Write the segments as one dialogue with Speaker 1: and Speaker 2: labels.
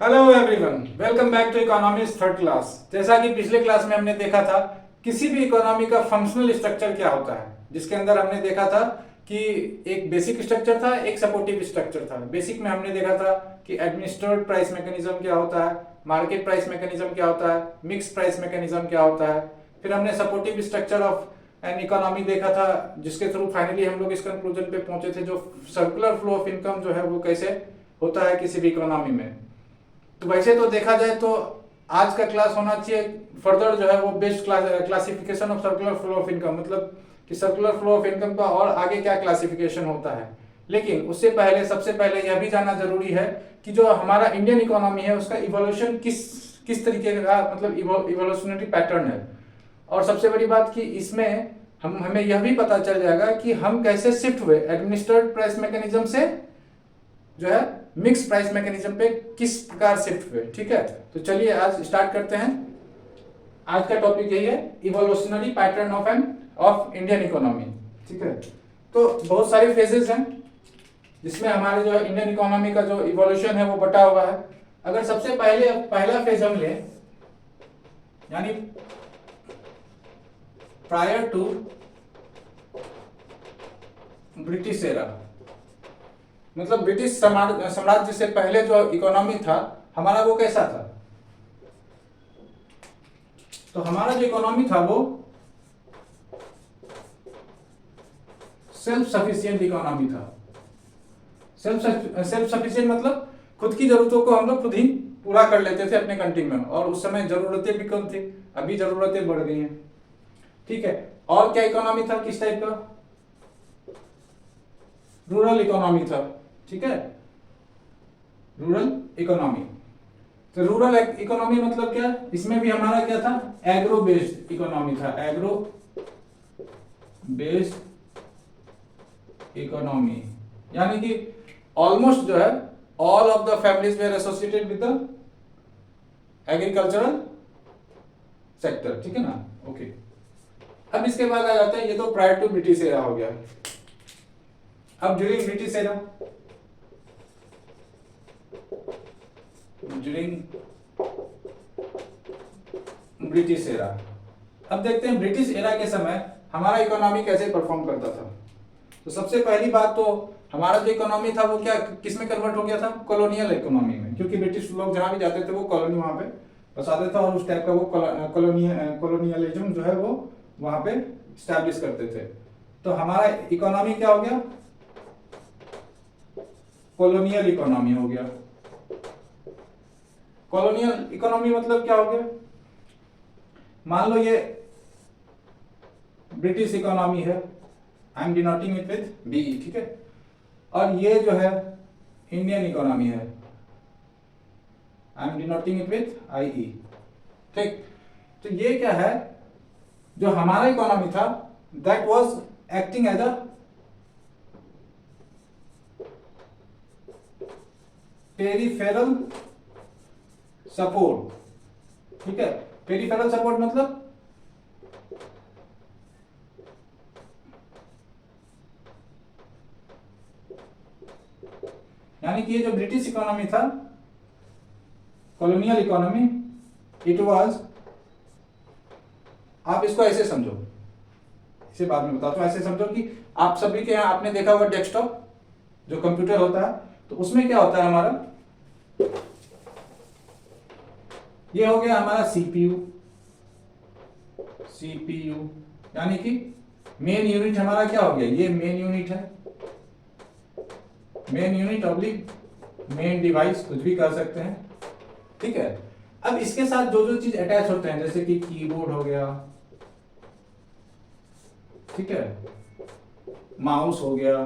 Speaker 1: Hello everyone, welcome back to economics third class. जैसा कि पिछले क्लास में हमने देखा था किसी भी इकोनॉमी का फंक्शनल स्ट्रक्चर क्या होता है, जिसके अंदर हमने देखा था कि एक बेसिक स्ट्रक्चर था, एक सपोर्टिव स्ट्रक्चर था। बेसिक में हमने देखा था कि एडमिनिस्ट्रेटेड प्राइस मैकेनिज्म क्या होता है, मार्केट प्राइस मैकेनिज्म क्या होता है, मिक्स प्राइस मैकेनिज्म क्या होता है। फिर हमने supportive structure of an economy देखा था, जिसके थ्रू फाइनली हम लोग इस कंक्लूजन पे पहुंचे थे जो सर्कुलर फ्लो ऑफ इनकम जो है वो कैसे होता है किसी भी इकोनॉमी में। तो वैसे तो देखा जाए तो आज का क्लास होना चाहिए फर्दर जो है वो best classification of circular flow of income, मतलब कि सर्कुलर फ्लो ऑफ इनकम का और आगे क्या क्लासिफिकेशन होता है। लेकिन उससे पहले सबसे पहले यह भी जानना जरूरी है कि जो हमारा इंडियन इकोनॉमी है उसका इवोल्यूशन किस किस तरीके का, मतलब इवोल्यूशनरी पैटर्न है। और सबसे बड़ी बात कि इसमें हमें यह भी पता चल जाएगा कि हम कैसे शिफ्ट हुए एडमिनिस्ट्रेटेड प्राइस मैकेनिज्म से जो है मिक्स प्राइस मैकेनिज्म पे किस प्रकार शिफ्ट हुए। ठीक है, तो चलिए आज स्टार्ट करते हैं। आज का टॉपिक यही है, evolutionary pattern of Indian economy. ठीक है, तो बहुत सारे फेजेस हैं जिसमें हमारे जो इंडियन इकोनॉमी का जो इवोल्यूशन है वो बटा हुआ है। अगर सबसे पहला फेज हम लें, यानी प्रायर टू ब्रिटिश एरा, मतलब ब्रिटिश साम्राज्य से पहले जो इकोनॉमी था हमारा वो कैसा था। तो हमारा जो इकोनॉमी था वो सेल्फ सफिशिएंट इकोनॉमी था। सेल्फ सफिशिएंट मतलब खुद की जरूरतों को हम लोग खुद ही पूरा कर लेते थे अपने कंट्री में, और उस समय जरूरतें भी कम थी, अभी जरूरतें बढ़ गई हैं। ठीक है, और क्या इकोनॉमी था, किस टाइप का, रूरल इकोनॉमी था। ठीक है, रूरल इकोनॉमी। तो रूरल इकोनॉमी मतलब क्या, इसमें भी हमारा क्या था, एग्रो बेस्ड इकोनॉमी था, एग्रो बेस्ड इकोनॉमी। यानी कि ऑलमोस्ट जो है all of the families were associated with the agricultural sector. ठीक है ना, ओके। अब इसके बाद आ जाता है, ये तो प्रायर टू ब्रिटिश एरा हो गया। अब during British era, British era, अब देखते हैं ब्रिटिश एरा के समय हमारा इकोनॉमी कैसे परफॉर्म करता था। तो सबसे पहली बात तो हमारा जो इकोनॉमी था वो क्या किसमें कन्वर्ट हो गया था, कॉलोनियल इकोनॉमी में, क्योंकि ब्रिटिश लोग जहां भी जाते थे वो कॉलोनी वहां पे बसाते थे और उस टाइप का वो कॉलोनियलिज्म जो है वो वहां पे स्टैब्लिश करते थे। तो हमारा इकोनॉमी क्या हो गया, कॉलोनियल इकोनॉमी हो गया। कॉलोनियल इकोनॉमी मतलब क्या हो गया, मान लो ये ब्रिटिश इकोनॉमी है, I am denoting it with BE. ठीक है, और ये जो है इंडियन इकोनॉमी है, I am denoting it with IE. ठीक, तो ये क्या है, जो हमारा इकोनॉमी था that was acting as a peripheral support. ठीक है, पेरिफेरल सपोर्ट मतलब यानी कि ये जो ब्रिटिश इकोनॉमी था, कॉलोनियल इकोनॉमी, इट वाज, आप इसको ऐसे समझो, इसे बाद में बताता हूं, ऐसे समझो कि आप सभी के यहां आपने देखा होगा डेस्कटॉप जो कंप्यूटर होता है, तो उसमें क्या होता है हमारा, ये हो गया हमारा सीपीयू। सीपीयू यानी कि मेन यूनिट हमारा क्या हो गया, ये मेन यूनिट है, main unit oblique main device, कुछ भी कर सकते हैं। ठीक है, अब इसके साथ जो जो चीज अटैच होते हैं जैसे कि कीबोर्ड हो गया, ठीक है, माउस हो गया,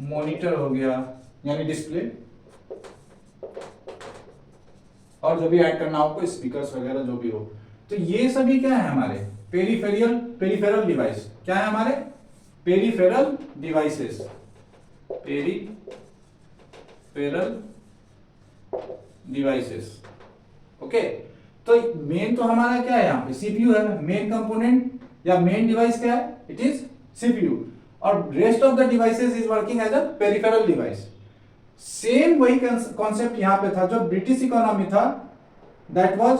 Speaker 1: मॉनिटर हो गया यानी डिस्प्ले, और जो भी ऐड करना हो आपको स्पीकर्स वगैरह जो भी हो, तो ये सभी क्या है हमारे पेरिफेरल डिवाइस। क्या है हमारे peripheral devices, peripheral devices. Okay, तो मेन तो हमारा क्या है, यहाँ पे सीपीयू है, मेन कंपोनेंट या मेन डिवाइस क्या है, इट इज सीपीयू, और rest of the devices is working as a peripheral device. Same वही कॉन्सेप्ट यहां पे था, जो ब्रिटिश इकोनॉमी था that was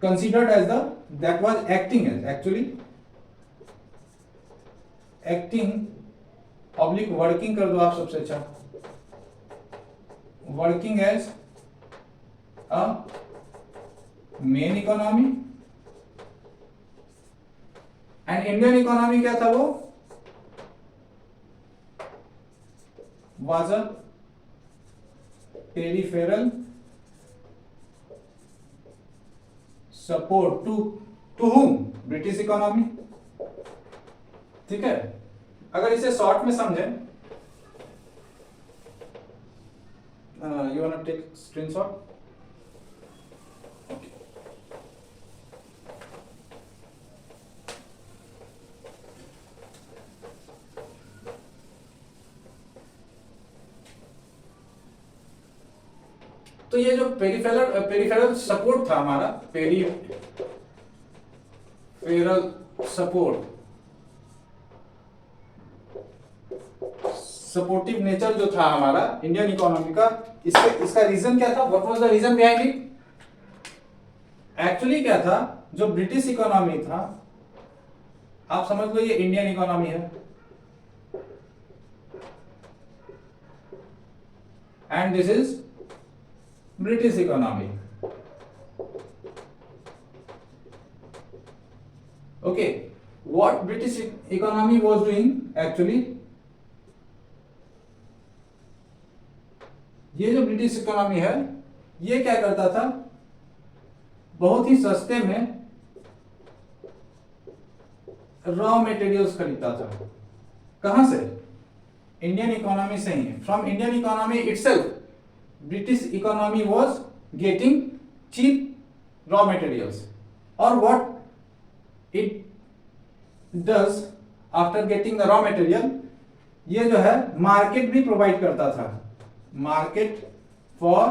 Speaker 1: considered as the that was acting as actually acting oblique working कर दो आप सबसे अच्छा, working as a main economy and Indian economy क्या था, वो was a peripheral support to whom? British economy. ठीक है, अगर इसे शॉर्ट में समझें, you want to take screenshot? तो ये जो पेरिफेरल सपोर्ट था हमारा, पेरिफेरल सपोर्ट, सपोर्टिव नेचर जो था हमारा इंडियन इकोनॉमी का, इसका रीजन क्या था? What was the reason behind it? Actually क्या था, जो ब्रिटिश इकोनॉमी था, आप समझ लो ये इंडियन इकोनॉमी है and this is British economy. Okay, what British economy was doing actually, ये जो ब्रिटिश इकोनॉमी है ये क्या करता था, बहुत ही सस्ते में रॉ मटेरियल्स खरीदता था। कहां से? इंडियन इकोनॉमी से ही। From Indian economy itself British economy was getting cheap raw materials, or what it does after getting the raw material, ये जो है मार्केट भी प्रोवाइड करता था, मार्केट फॉर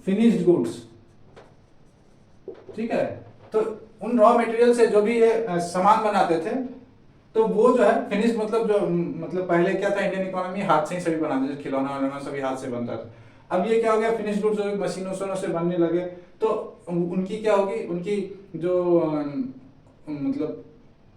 Speaker 1: फिनिश्ड गुड्स। ठीक है, तो उन रॉ मटेरियल से जो भी ये सामान बनाते थे, तो वो जो है फिनिश, मतलब पहले क्या था, इंडियन इकोनॉमी हाथ से ही सभी बनाते थे, खिलौना वलौना सभी हाथ से बनता था। अब ये क्या हो गया, फिनिश गुड्स जो मशीनों से बनने लगे, तो उनकी क्या होगी, उनकी जो मतलब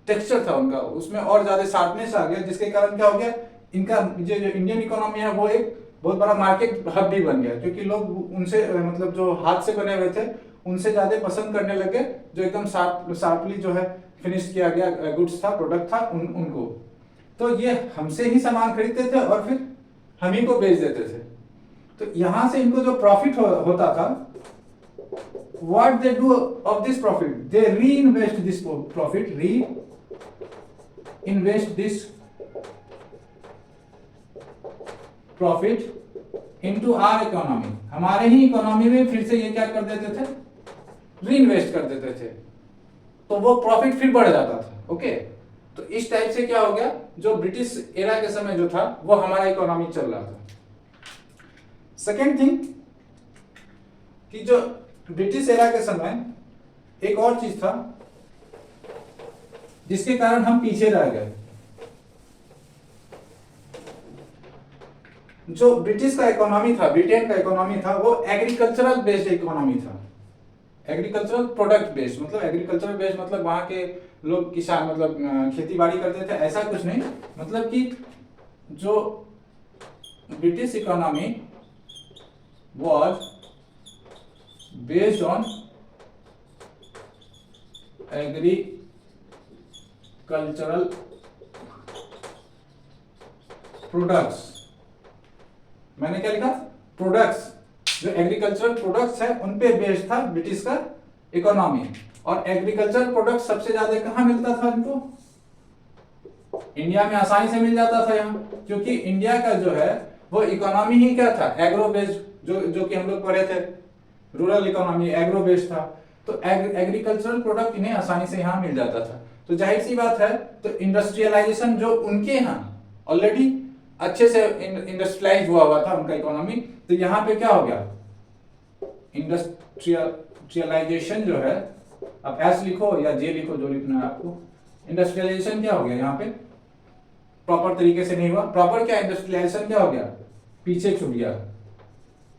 Speaker 1: टेक्सचर था उनका, उसमें और ज्यादा शार्पनेस आ गया, जिसके कारण क्या हो गया, इनका जो इंडियन इकोनॉमी है वो एक बहुत बड़ा मार्केट हब भी बन गया, क्योंकि लोग उनसे मतलब जो हाथ से बने हुए थे उनसे ज्यादा पसंद करने लगे, जो एकदम शार्पली जो है फिनिश किया गया गुड्स था, प्रोडक्ट था उनको। तो ये हमसे ही सामान खरीदते थे और फिर हम ही को बेच देते थे। तो यहां से इनको जो प्रॉफिट होता था, what they do of this profit, they reinvest this profit, invest this profit into our economy, हमारे ही इकोनॉमी में फिर से ये क्या कर देते थे, री इन्वेस्ट कर देते थे, तो वो प्रॉफिट फिर बढ़ जाता था। ओके, तो इस टाइप से क्या हो गया, जो ब्रिटिश एरा के समय जो था वो हमारा इकोनॉमी चल रहा था। सेकेंड थिंग कि जो ब्रिटिश एरा के समय एक और चीज था जिसके कारण हम पीछे रह गए। जो ब्रिटिश का इकोनॉमी था, ब्रिटेन का इकोनॉमी था, वो एग्रीकल्चरल बेस्ड इकोनॉमी था, एग्रीकल्चरल प्रोडक्ट बेस्ड, मतलब एग्रीकल्चरल बेस्ड मतलब वहां के लोग किसान मतलब खेती बाड़ी करते थे, ऐसा कुछ नहीं, मतलब कि जो British economy was based on agricultural products. मैंने क्या लिखा, प्रोडक्ट्स, जो एग्रीकल्चरल प्रोडक्ट्स है उन पे बेस्ड था ब्रिटिश का इकोनॉमी। और एग्रीकल्चरल प्रोडक्ट सबसे ज्यादा कहां मिलता था इनको, इंडिया में आसानी से मिल जाता था यहाँ, क्योंकि इंडिया का जो है वो इकोनॉमी ही क्या था, एग्रो बेस्ड, जो कि हम लोग पढ़े थे, रूरल इकोनॉमी एग्रो बेस्ड था। तो एग्रीकल्चरल प्रोडक्ट इन्हें आसानी से यहाँ मिल जाता था। तो जाहिर सी बात है, तो इंडस्ट्रियलाइजेशन जो उनके यहाँ ऑलरेडी अच्छे से इंडस्ट्रियलाइज हुआ था उनका इकोनॉमी, तो यहाँ पे क्या हो गया, इंडस्ट्रियलाइजेशन जो है, अब एस लिखो या जे लिखो, जो लिखना है आपको, इंडस्ट्रियलाइजेशन क्या हो गया यहाँ पे, प्रॉपर तरीके से नहीं हुआ। प्रॉपर क्या, इंडस्ट्रियलाइजेशन क्या हो गया, पीछे छूट गया,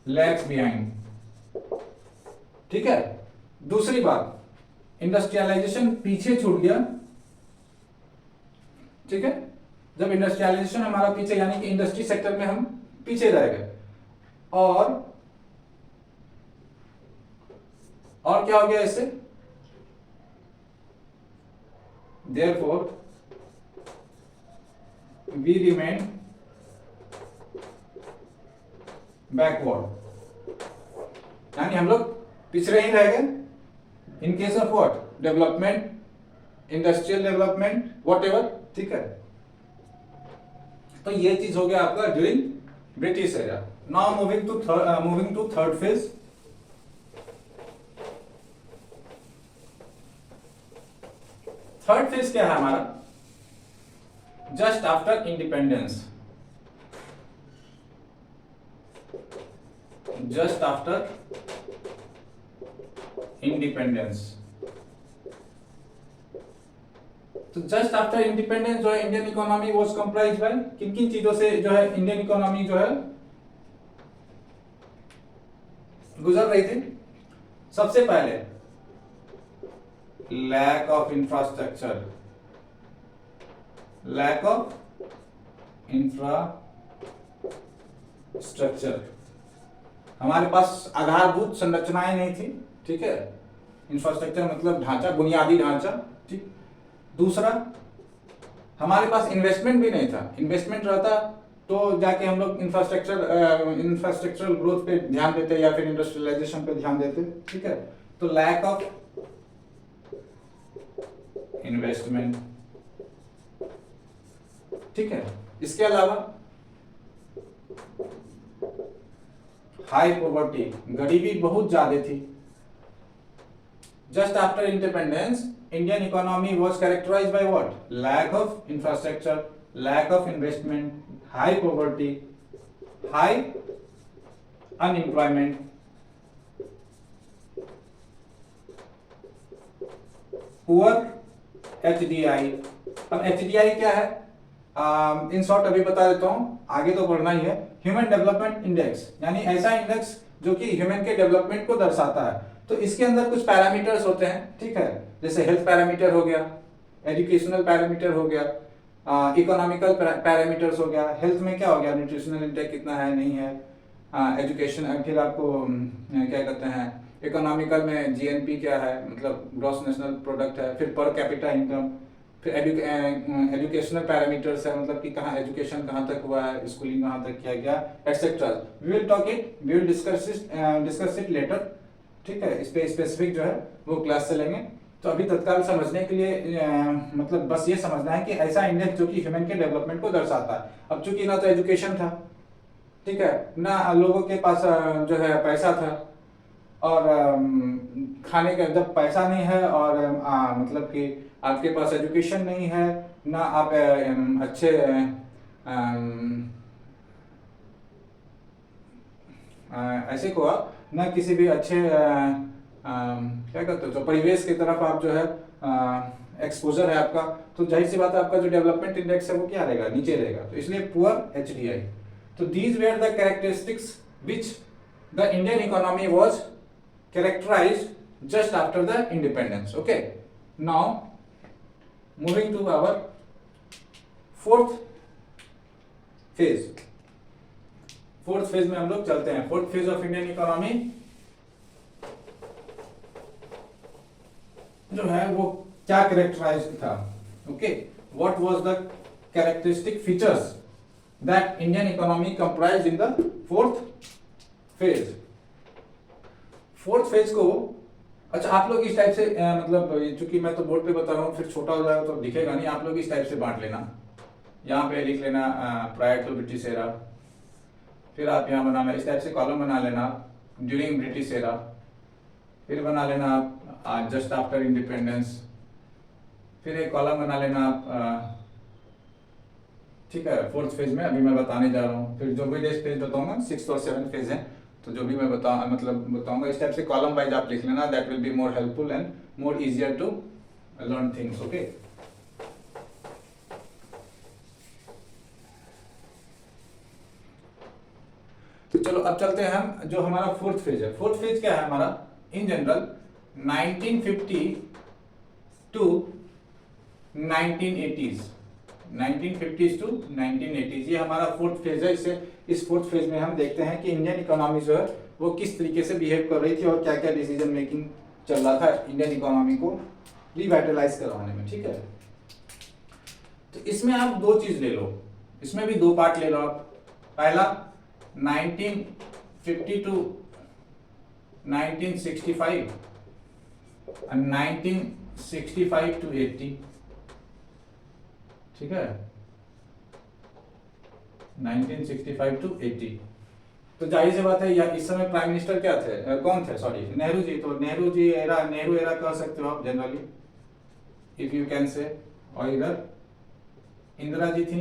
Speaker 1: लैग्स बिहाइंड। ठीक है, दूसरी बात, इंडस्ट्रियलाइजेशन पीछे छूट गया। ठीक है, जब इंडस्ट्रियलाइजेशन हमारा पीछे, यानी कि इंडस्ट्री सेक्टर में हम पीछे रह गए, और क्या हो गया इससे, therefore we remain backward, यानी हम लोग पिछड़े ही रह गए in case of what, development, industrial development, whatever. ठीक है, तो ये चीज हो गया आपका during British era. Now moving to third phase. Third phase क्या है हमारा, just after independence, just after independence. तो जस्ट आफ्टर इंडिपेंडेंस जो है Indian economy was comprised by किन किन चीजों से जो है इंडियन इकोनॉमी जो है गुजर रही थी। सबसे पहले lack of infrastructure, lack of infrastructure, हमारे पास आधारभूत संरचनाएं नहीं थी। ठीक है, इंफ्रास्ट्रक्चर मतलब ढांचा, बुनियादी ढांचा। ठीक, दूसरा हमारे पास इन्वेस्टमेंट भी नहीं था। इन्वेस्टमेंट रहता तो जाके हम लोग इंफ्रास्ट्रक्चरल ग्रोथ पे ध्यान देते या फिर इंडस्ट्रियलाइजेशन पे ध्यान देते। ठीक है, तो लैक ऑफ इन्वेस्टमेंट। ठीक है, इसके अलावा हाई पॉवर्टी, गरीबी बहुत ज्यादा थी। Just after independence Indian economy was characterised by what, lack of infrastructure, lack of investment, high poverty, high unemployment, poor HDI। अब HDI क्या है, इन शॉर्ट अभी बता देता हूं, आगे तो पढ़ना ही है। ह्यूमन डेवलपमेंट इंडेक्स, यानी ऐसा इंडेक्स जो कि ह्यूमन के डेवलपमेंट को दर्शाता है। तो इसके अंदर कुछ पैरामीटर्स होते हैं। ठीक है, जैसे हेल्थ पैरामीटर हो गया, एजुकेशनल पैरामीटर हो गया, इकोनॉमिकल पैरामीटर्स हो गया। हेल्थ में क्या हो गया, न्यूट्रिशनल इंटेक कितना है, नहीं है। एजुकेशन, फिर आपको क्या कहते हैं, इकोनॉमिकल में GNP क्या है, मतलब ग्रॉस नेशनल प्रोडक्ट है। फिर पर कैपिटा इनकम, फिर एजुकेशनल पैरामीटर्स है, मतलब कि कहाँ एजुकेशन कहाँ तक हुआ है, स्कूलिंग कहाँ तक किया गया, etcetera. We will discuss it later. ठीक है, इस पे स्पेसिफिक जो है वो क्लास से लेंगे। तो अभी तत्काल समझने के लिए मतलब बस ये समझना है कि ऐसा इंडेक्स जो कि ह्यूमन के डेवलपमेंट को दर्शाता है। अब चूंकि ना तो एजुकेशन था, ठीक है, ना लोगों के पास जो है पैसा था, और खाने का जब पैसा नहीं है और मतलब कि आपके पास एजुकेशन नहीं है, ना आप अच्छे ऐसे को ना किसी भी अच्छे क्या कहते हो, तो परिवेश की तरफ आप जो है एक्सपोजर है आपका, तो जाहिर सी बात है आपका जो डेवलपमेंट इंडेक्स है वो क्या रहेगा, नीचे रहेगा। तो इसलिए पुअर HDI। तो these were the characteristics which the Indian economy was characterised just after the independence. Okay, now moving to our fourth phase. Fourth phase में हम लोग चलते हैं। Fourth phase of Indian economy जो है वो क्या कैरेक्टराइज्ड था। Okay, what was the characteristic features that Indian economy comprised in the fourth phase. Fourth phase को, अच्छा आप लोग इस टाइप से मतलब चूंकि मैं तो बोर्ड पे बता रहा हूँ, फिर छोटा हो जाएगा तो दिखेगा नहीं, आप लोग इस टाइप से बांट लेना। यहाँ पे लिख लेना प्रायर टू ब्रिटिश एरा, फिर आप यहाँ बनाना इस टाइप से कॉलम बना लेना ड्यूरिंग ब्रिटिश एरा, फिर बना लेना आप जस्ट आफ्टर इंडिपेंडेंस, फिर एक कॉलम बना लेना आप ठीक है फोर्थ फेज में अभी मैं बताने जा रहा हूँ। फिर जो भी नेक्स्ट फेज बताऊंगा, 6th और 7th फेज है, तो जो भी मैं बताऊंगा इस टाइप से कॉलम वाइज आप लिख लेना, that will be more helpful and more easier to learn things. Okay, तो चलो अब चलते हैं हम, जो हमारा फोर्थ फेज है। फोर्थ फेज क्या है हमारा in general, 1950 to 1980s, 1950s to 1980s, ये हमारा फोर्थ फेज है। इस फोर्थ फेज में हम देखते हैं कि इंडियन इकोनॉमी जो है वो किस तरीके से बिहेव कर रही थी और क्या क्या डिसीजन मेकिंग चल रहा था इंडियन इकोनॉमी को रिवाइटलाइज करवाने में। ठीक है, तो इसमें आप दो चीज ले लो, इसमें भी दो पार्ट ले लो आप। पहला 1950 टू 1965 और 1965 टू 80। ठीक है, 1965 टू 80। तो जाहिर सी बात है, या इस समय प्राइम मिनिस्टर क्या थे, कौन थे, सॉरी नेहरू जी। तो नेहरू एरा कह सकते हो आप generally, if you can say. और इधर इंदिरा जी थी,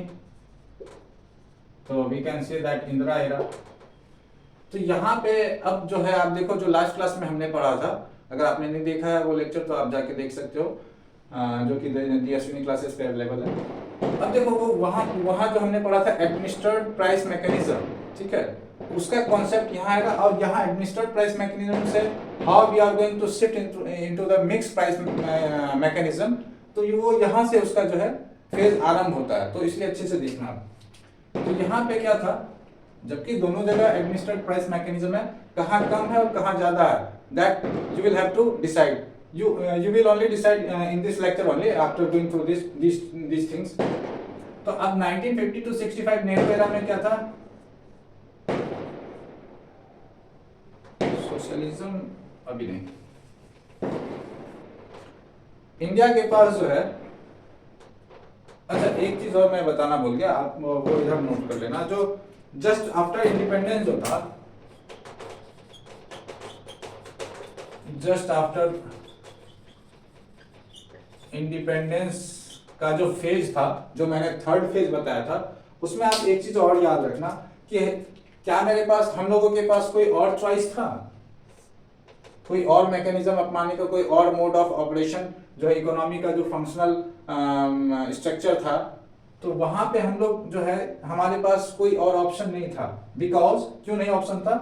Speaker 1: तो we can say that Indira era. तो यहाँ पे अब जो है आप देखो, जो लास्ट क्लास में हमने पढ़ा था, अगर आपने नहीं देखा है वो लेक्चर तो आप जाके देख सकते हो, जो कि अश्विनी क्लासेस पे अवेलेबल है। अब देखो वो वहाँ जो हमने पढ़ा था एडमिनिस्ट्रेड प्राइस मैकेनिज्म, ठीक है, उसका कॉन्सेप्ट यहाँ आएगा। और यहाँ एडमिनिस्ट्रेड प्राइस मैकेनिज्म से how we are going to shift into the mix price mechanism, तो वो यहाँ से उसका जो है फेज आरंभ होता है। तो इसलिए अच्छे से देखना। तो यहाँ पे क्या था, जबकि दोनों जगह एडमिनिस्ट्रेड प्राइस मैकेनिज्म है, कहाँ कम है और कहाँ ज्यादा है, that you will have to decide. you will only decide in this lecture only after going through these things. तो अब 1950 to 65 नेहरू एरा में क्या था, सोशलिज्म अभी नहीं। इंडिया के पास जो है, अच्छा एक चीज और मैं बताना भूल गया, आप वो इधर नोट कर लेना। जो जस्ट आफ्टर इंडिपेंडेंस जो था, जस्ट आफ्टर इंडिपेंडेंस का जो फेज था, जो मैंने थर्ड फेज बताया था, उसमें आप एक चीज और याद रखना कि क्या मेरे पास, हम लोगों के पास कोई और चॉइस था, कोई और मैकेनिज्म अपनाने का, कोई और मोड ऑफ ऑपरेशन जो है इकोनॉमी का जो फंक्शनल स्ट्रक्चर था, तो वहां पे हम लोग जो है हमारे पास कोई और ऑप्शन नहीं था। बिकॉज क्यों नहीं ऑप्शन था,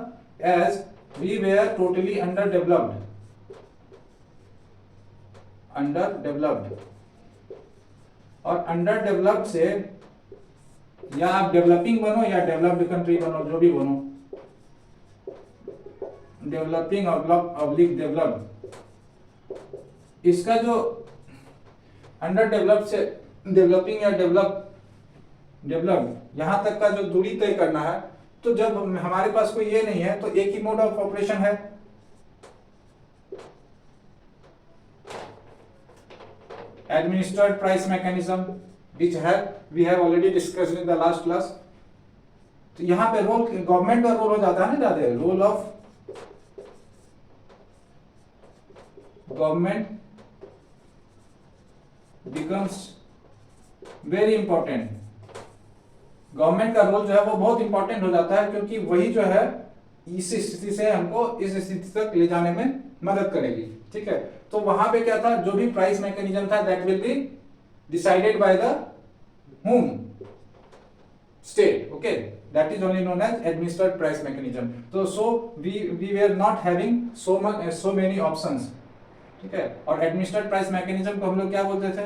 Speaker 1: as we were totally under developed और अंडर डेवलप्ड से या आप डेवलपिंग बनो या डेवलप्ड कंट्री बनो, जो भी बनो, डेवलपिंग ऑब्लिक डेवलप्ड, इसका जो अंडर डेवलप्ड से डेवलपिंग या डेवलप्ड यहां तक का जो दूरी तय करना है, तो जब हमारे पास कोई ये नहीं है तो एक ही मोड ऑफ ऑपरेशन है, administered price mechanism which we have already discussed in the last class. तो यहाँ पे रोल गवर्नमेंट का रोल हो जाता है ना ज्यादा, role of government becomes very important. Government का रोल जो है वो बहुत इंपॉर्टेंट हो जाता है, क्योंकि वही जो है इस स्थिति से हमको इस स्थिति तक ले जाने में मदद करेगी। ठीक है, तो वहां पे क्या था, जो भी प्राइस मैकेनिज्म था that will be decided by the whom, state. Okay, that is only known as administered price mechanism. So we were not having so many options. ठीक है, और एडमिनिस्ट्रेड प्राइस मैकेनिज्म को हम लोग क्या बोलते थे,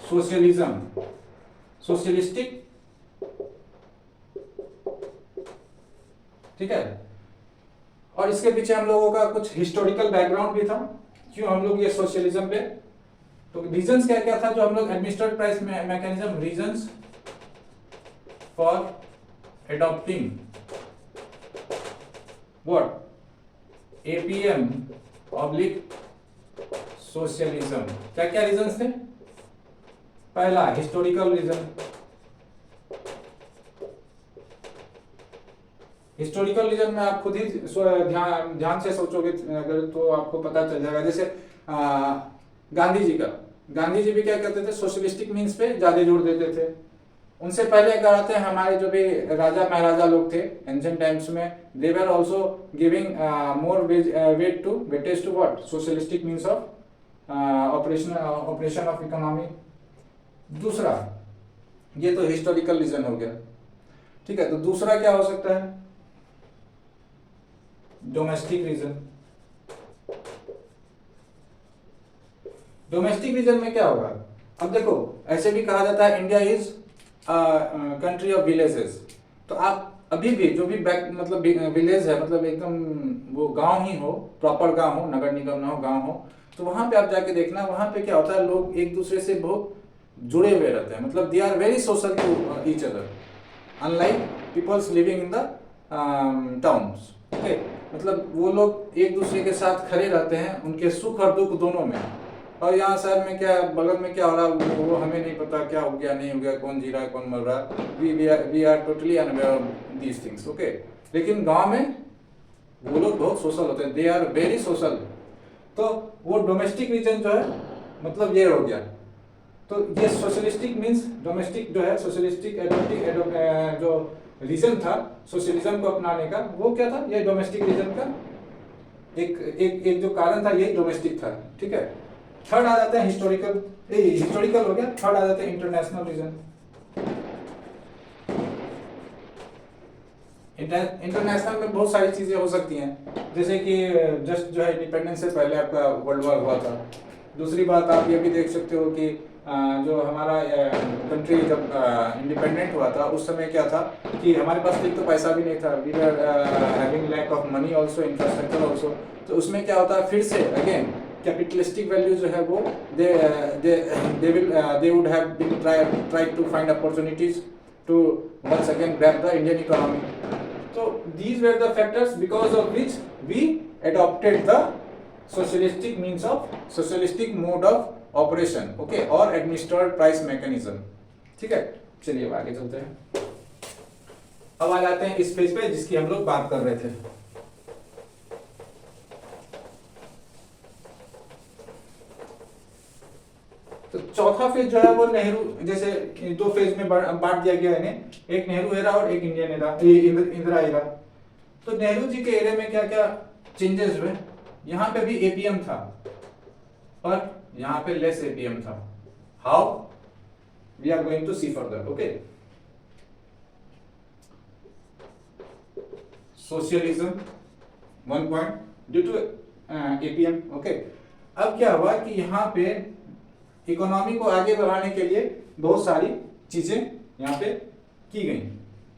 Speaker 1: सोशलिज्म, सोशलिस्टिक। ठीक है, और इसके पीछे हम लोगों का कुछ हिस्टोरिकल बैकग्राउंड भी था, क्यों हम लोग ये सोशलिज्म पे, तो रीजंस क्या क्या था जो हम लोग administered price mechanism, reasons for adopting what APM oblique socialism, क्या क्या रीजंस थे। पहला हिस्टोरिकल रीजन, हिस्टोरिकल रीजन में आप खुद ही ध्यान से सोचोगे अगर तो आपको पता चल जाएगा। जैसे गांधी जी भी क्या कहते थे, सोशलिस्टिक मीन्स पे ज्यादा जोर देते थे। उनसे पहले अगर आते हैं हमारे जो भी राजा महाराजा लोग थे एंशिएंट टाइम्स में, they were also giving more weightage to what socialistic means of operation of economy. दूसरा, ये तो हिस्टोरिकल रीजन हो गया। ठीक है, तो दूसरा क्या हो सकता है, डोमेस्टिक रीजन। डोमेस्टिक रीजन में क्या होगा, अब देखो ऐसे भी कहा जाता है India is country of villages. तो आप अभी भी जो भी बैक मतलब विलेज है, मतलब एकदम वो गांव ही हो, प्रॉपर गांव हो, नगर निगम ना हो, गांव हो, तो वहां पे आप जाके देखना, वहां पे क्या होता है, लोग एक दूसरे से बहुत जुड़े हुए रहते हैं, मतलब they are very social to each other, unlike peoples living in the towns. Okay, मतलब वो लोग एक दूसरे के साथ खड़े रहते हैं, उनके सुख और दुख दोनों में। और यहाँ शहर में क्या, बगल में क्या हो रहा है वो हमें नहीं पता, क्या हो गया नहीं हो गया, कौन जी रहा है कौन मर रहा है, we are totally unaware of these things. Okay, लेकिन गांव में वो लोग बहुत सोशल होते हैं, दे आर वेरी सोशल। तो वो डोमेस्टिक रीजन जो है, मतलब ये हो गया। तो ये सोशलिस्टिक मीन्स डोमेस्टिक जो है, सोशलिस्टिक जो रीजन था सोशलिज्म को अपनाने का, वो क्या था, ये डोमेस्टिक रीजन का एक जो कारण था, ये डोमेस्टिक था। ठीक है, थर्ड आ जाता है हिस्टोरिकल, हिस्टोरिकल हो गया, थर्ड आ जाता है इंटरनेशनल रीजन। इंटरनेशनल में बहुत सारी चीजें हो सकती हैं, जैसे कि जस्ट जो है इंडिपेंडेंस से पहले आपका वर्ल्ड वॉर हुआ था। दूसरी बात आप ये भी देख सकते हो कि जो हमारा कंट्री जब इंडिपेंडेंट हुआ था, उस समय क्या था कि हमारे पास एक तो पैसा भी नहीं था, we were having lack of money also, infrastructure also. तो उसमें क्या होता है, फिर से अगेन कैपिटलिस्टिक वैल्यू जो है वो they would have been tried to find opportunities to once again grab the Indian economy. So these were the factors because of which we adopted the socialistic mode of operation, okay, or administered price mechanism. ठीक है, चलिए अब आगे चलते हैं। अब आ जाते हैं इस पेज पे जिसकी हम लोग बात कर रहे थे। तो चौथा फेज जो है वो नेहरू, जैसे दो फेज में बांट दिया गया है, एक नेहरू एरा और एक इंडियन एरा, इंदिरा एरा। तो नेहरू जी के एरे में क्या क्या चेंजेस हुए, यहाँ पे भी एपीएम था और यहाँ पे लेस एपीएम था। How, we are going to see further. Okay, socialism 1 point due to APM. Okay, अब क्या हुआ कि यहाँ पे इकोनॉमी को आगे बढ़ाने के लिए बहुत सारी चीजें यहाँ पे की गई,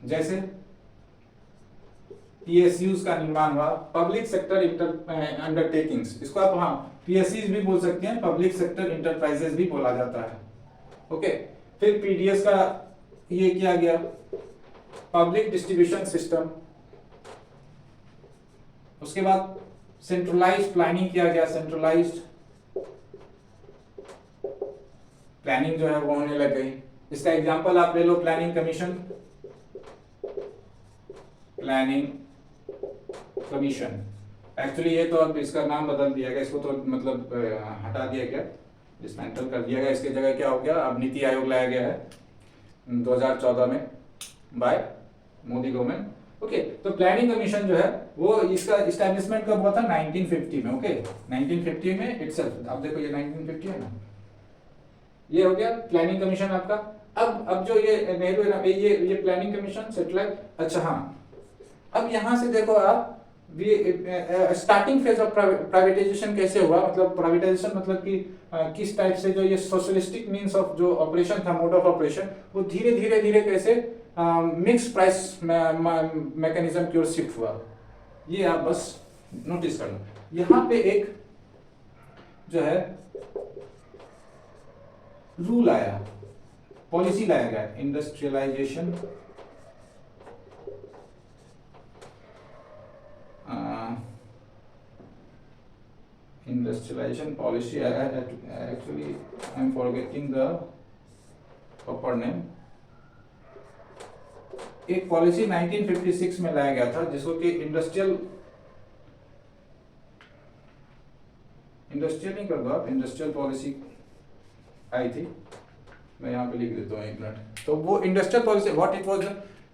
Speaker 1: जैसे पीएसयूज का निर्माण हुआ, पब्लिक सेक्टर अंडरटेकिंग्स, इसको आप हाँ पीएसयूज भी बोल सकते हैं, पब्लिक सेक्टर इंटरप्राइजेस भी बोला जाता है। ओके, फिर पीडीएस का ये किया गया, पब्लिक डिस्ट्रीब्यूशन सिस्टम। उसके बाद सेंट्रलाइज्ड प्लानिंग किया गया, सेंट्रलाइज्ड प्लानिंग जो है वो होने लग गई। इसका एग्जांपल आप ले लो, planning commission, planning commission. Actually ये तो अब इसका नाम बदल दिया गया, इसको तो मतलब हटा दिया गया, डिसमेंटल कर दिया गया। इसके जगह क्या हो गया, अब नीति आयोग लाया गया है 2014 में बाय मोदी गवर्नमेंट। ओके, तो प्लानिंग कमीशन जो है वो इसका इस्टेब्लिशमेंट कब हुआ था, 1950 में। ओके, 1950 में इटसेल्फ। अब देखो ये 1950 है ना, ये हो गया प्लानिंग कमीशन आपका। अब जो ये नेहरू ये प्लानिंग कमीशन सेटेलाइट। अच्छा हाँ, अब यहां से देखो आप स्टार्टिंग फेज ऑफ प्राइवेटाइजेशन कैसे हुआ, मतलब प्राइवेटाइजेशन मतलब कि किस टाइप से जो ये सोशलिस्टिक मींस ऑफ जो ऑपरेशन था, मोड ऑफ ऑपरेशन, वो धीरे धीरे धीरे कैसे मिक्स प्राइस मैकेनिज्म की ओर शिफ्ट हुआ, ये आप बस नोटिस करना। यहाँ पे एक जो है रूल आया, पॉलिसी लाया गया, industrialisation policy. Actually I am forgetting the proper name. एक पॉलिसी 1956 में लाया गया था जिसको कि इंडस्ट्रियल नहीं कर दो आप, इंडस्ट्रियल पॉलिसी आई थी, मैं यहाँ पे लिख देता हूँ 1 मिनट। तो वो industrial policy,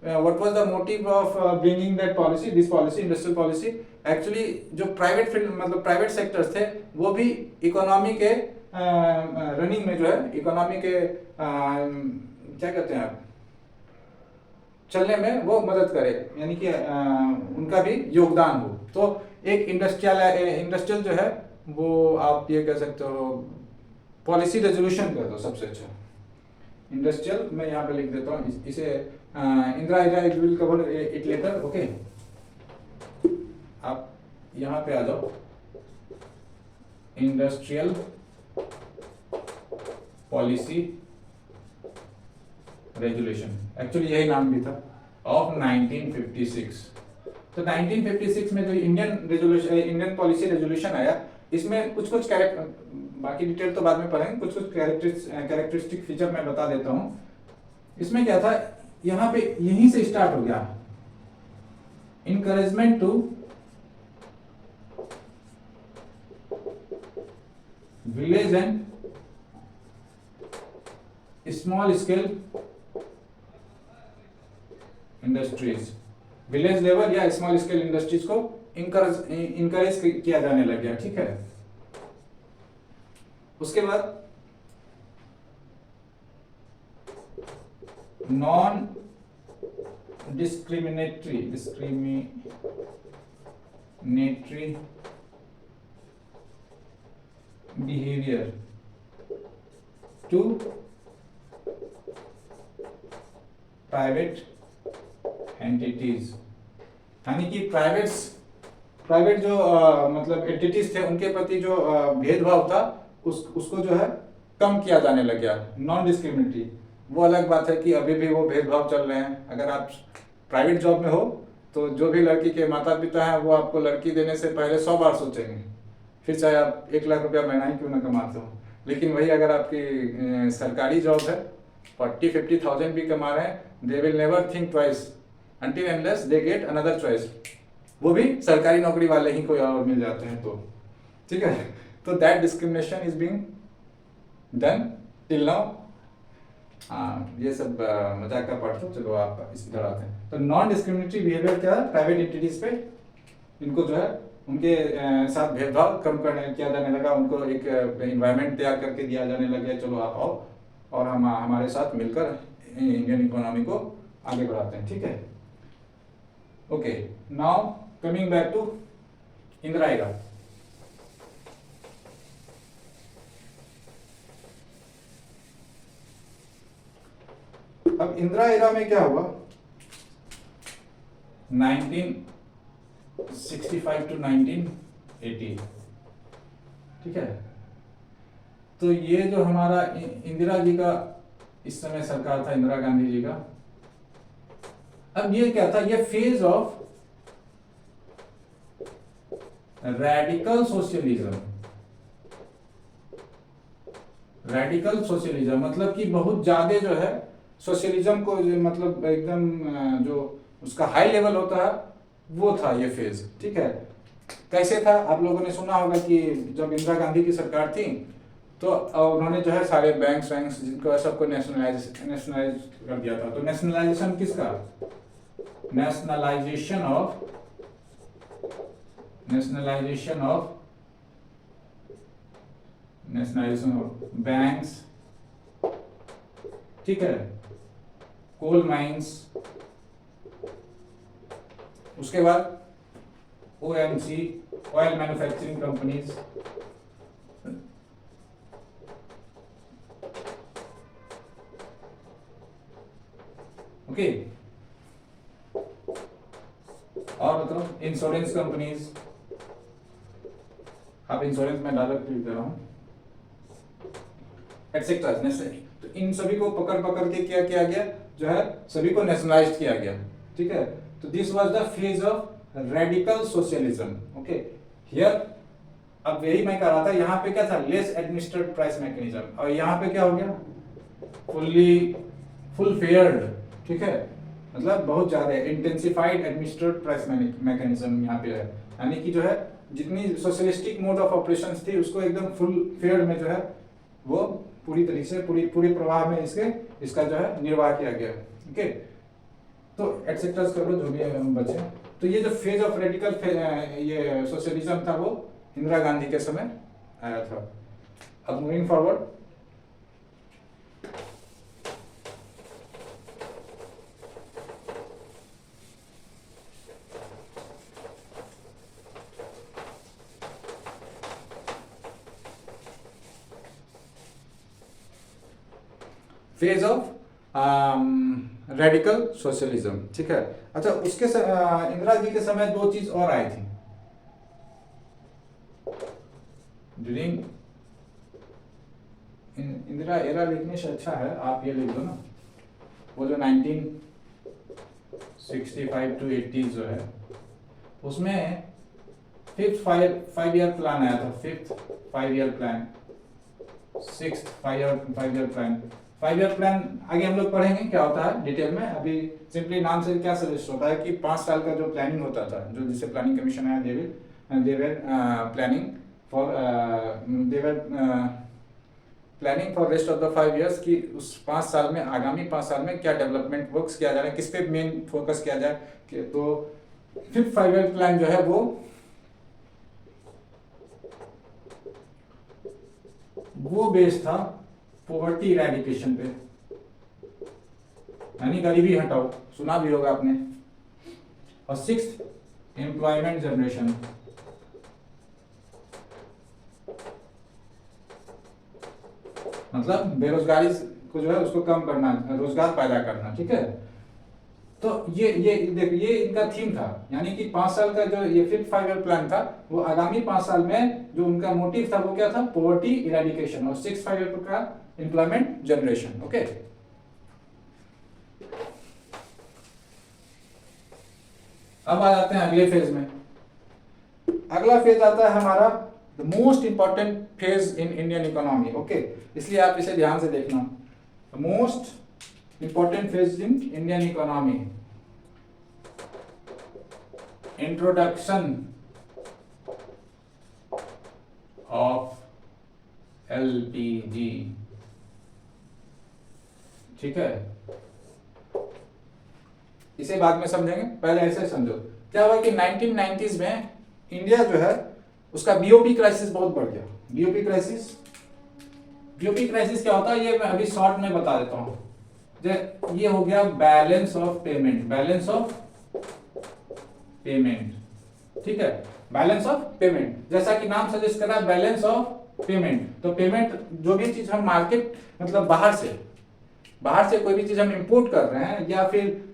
Speaker 1: what was the motive of bringing that policy, this policy, industrial policy? Actually जो प्राइवेट फील्ड मतलब प्राइवेट सेक्टर्स थे वो भी इकोनॉमी के रनिंग में जो है, इकोनॉमी के क्या कहते हैं आप, चलने में वो मदद करे, यानी कि उनका भी योगदान हो। तो एक इंडस्ट्रियल जो है वो आप ये कह सकते हो पॉलिसी रेजोल्यूशन कर दो सबसे अच्छा। इंडस्ट्रियल मैं यहाँ पे लिख देता हूँ इसे Indira it will cover it later. Okay, आप यहाँ पे आ जाओ, इंडस्ट्रियल पॉलिसी रेजुलेशन, एक्चुअली यही नाम भी था, ऑफ 1956। तो 1956 में जो इंडियन पॉलिसी रेजुलेशन आया, इसमें कुछ बाकी डिटेल तो बाद में पढ़ेंगे, कुछ कैरेक्टरिस्टिक फीचर मैं बता देता हूं। इसमें क्या था, यहां पे यहीं से स्टार्ट हो गया, encouragement to village and small scale industries, village level या स्मॉल स्केल इंडस्ट्रीज को इनकरेज किया जाने लग गया। ठीक है, उसके बाद non discriminatory behaviour to private entities, यानी कि प्राइवेट जो मतलब एंटिटीज थे उनके प्रति जो भेदभाव था उसको जो है कम किया जाने लग गया। नॉन डिस्क्रिमिनेटरी, वो अलग बात है कि अभी भी वो भेदभाव चल रहे हैं। अगर आप प्राइवेट जॉब में हो तो जो भी लड़की के माता पिता हैं वो आपको लड़की देने से पहले 100 बार सोचेंगे, फिर चाहे आप 1 लाख रुपया महीना ही क्यों ना कमाते हो। लेकिन वही अगर आपकी सरकारी जॉब है, 40-50,000 भी कमा रहे हैं, they will never think twice until unless they get another choice, वो भी सरकारी नौकरी वाले ही कोई और मिल जाते हैं। तो ठीक है, तो that discrimination is being done till now. ये सब मजाक का पार्ट था, चलो आप इस तरह आते हैं। तो नॉन डिस्क्रिमिनेटरी बिहेवियर क्या है, प्राइवेट एंटिटीज पे इनको जो है उनके साथ भेदभाव कम किया जाने लगा, उनको एक एनवायरनमेंट तैयार करके दिया जाने लगा, चलो आप आओ और हम हमारे साथ मिलकर इंडियन इकोनॉमी को आगे बढ़ाते हैं। ठीक है, okay, now coming back to Indira era. अब इंदिरा एरा में क्या हुआ, 1965 टू 1980, ठीक है। तो ये जो हमारा इंदिरा जी का इस समय सरकार था, इंदिरा गांधी जी का, अब ये क्या था, ये फेज ऑफ रेडिकल सोशलिज्म, मतलब कि बहुत ज्यादा जो है सोशलिज्म को मतलब एकदम जो उसका हाई लेवल होता है वो था ये फेज। ठीक है, कैसे था, आप लोगों ने सुना होगा कि जब इंदिरा गांधी की सरकार थी तो उन्होंने जो है सारे बैंक्स जिनको सबको नेशनलाइज कर दिया था। तो नेशनलाइजेशन किसका, नेशनलाइजेशन ऑफ बैंक्स, ठीक है, कोल माइंस, उसके बाद OMC, oil manufacturing companies, okay, और बताओ इंश्योरेंस कंपनीज, आप इंश्योरेंस में डायरेक्ट लिख दे रहा हूं, एक्सेट्रा। तो इन सभी को पकड़ के क्या किया गया, जो है सभी को नेशनलाइज किया गया। ठीक है, तो this was the phase of radical socialism. Okay, here अब यही मैं कह रहा था, यहाँ पे क्या था, लेस एडमिनिस्ट्रेटेड प्राइस मैकेनिज्म, और यहाँ पे क्या हो गया, फुल फेयर्ड। ठीक है, मतलब बहुत ज्यादा इंटेंसिफाइड एडमिनिस्ट्रेटेड प्राइस मैकेनिज्म यहाँ पे है, यानी कि जो है जितनी सोशलिस्टिक मोड ऑफ ऑपरेशंस थी उसको एकदम फुल फेयर में जो है वो पूरी तरीके से पूरी प्रवाह में इसका जो है निर्वाह किया गया। ओके, तो एटसेट्रा कर लो जो भी बचे। तो ये जो फेज ऑफ रेडिकल ये सोशलिज्म था वो इंदिरा गांधी के समय आया था। अब moving forward, phase of radical socialism, ठीक है। अच्छा, उसके इंदिरा जी के समय दो चीज और आई थी ड्यूरिंग इंदिरा एरा। लिखने से अच्छा है आप ये लिख दो ना, वो जो 1965 टू 80 जो है उसमें फिफ्थ फाइव ईयर प्लान आया था, fifth 5 year plan, sixth 5 year plan. 5 year plan आगे हम लोग पढ़ेंगे क्या होता है डिटेल में। अभी सिंपली नाम से क्या सजेस्ट होता है कि 5 साल का जो प्लानिंग होता था, जो जिसे प्लानिंग कमीशन आया, they were planning for planning for rest of the 5 years की उस 5 साल में, आगामी 5 साल में क्या डेवलपमेंट वर्क्स किया जा रहा है, किस पे मेन फोकस किया जाए। तो फिफ्थ 5 ईयर प्लान जो है वो बेस्ड था पॉवर्टी इरेडिकेशन पे, यानी गरीबी हटाओ, सुना भी होगा आपने। और सिक्स्थ एम्प्लॉयमेंट जनरेशन, मतलब बेरोजगारी को जो है उसको कम करना, रोजगार पैदा करना, ठीक है। तो ये देखिए ये इनका थीम था, यानी कि 5 साल का जो ये फिफ्थ 5 ईयर प्लान था वो आगामी 5 साल में जो उनका मोटिव था वो क्या था, पॉवर्टी इरेडिकेशन, और सिक्स 5 ईयर का एम्प्लॉयमेंट जनरेशन। ओके, अब आ जाते हैं अगले फेज में। अगला फेज आता है हमारा the most important phase in Indian economy. Okay, इसलिए आप इसे ध्यान से देखना। The most important phase in Indian economy, introduction of LPG, ठीक है। इसे बाद में समझेंगे, पहले ऐसे समझो। क्या हुआ कि 1990s में इंडिया जो है उसका बीओपी क्राइसिस बहुत बढ़ गया। बीओपी क्राइसिस क्या होता है ये मैं अभी शॉर्ट में बता देता हूं। ये हो गया बैलेंस ऑफ पेमेंट, ठीक है। बैलेंस ऑफ पेमेंट, जैसा कि नाम सजेस्ट कर रहा है बैलेंस ऑफ पेमेंट। तो पेमेंट जो भी चीज हम मार्केट मतलब बाहर से कोई भी चीज हम इंपोर्ट कर रहे हैं या फिर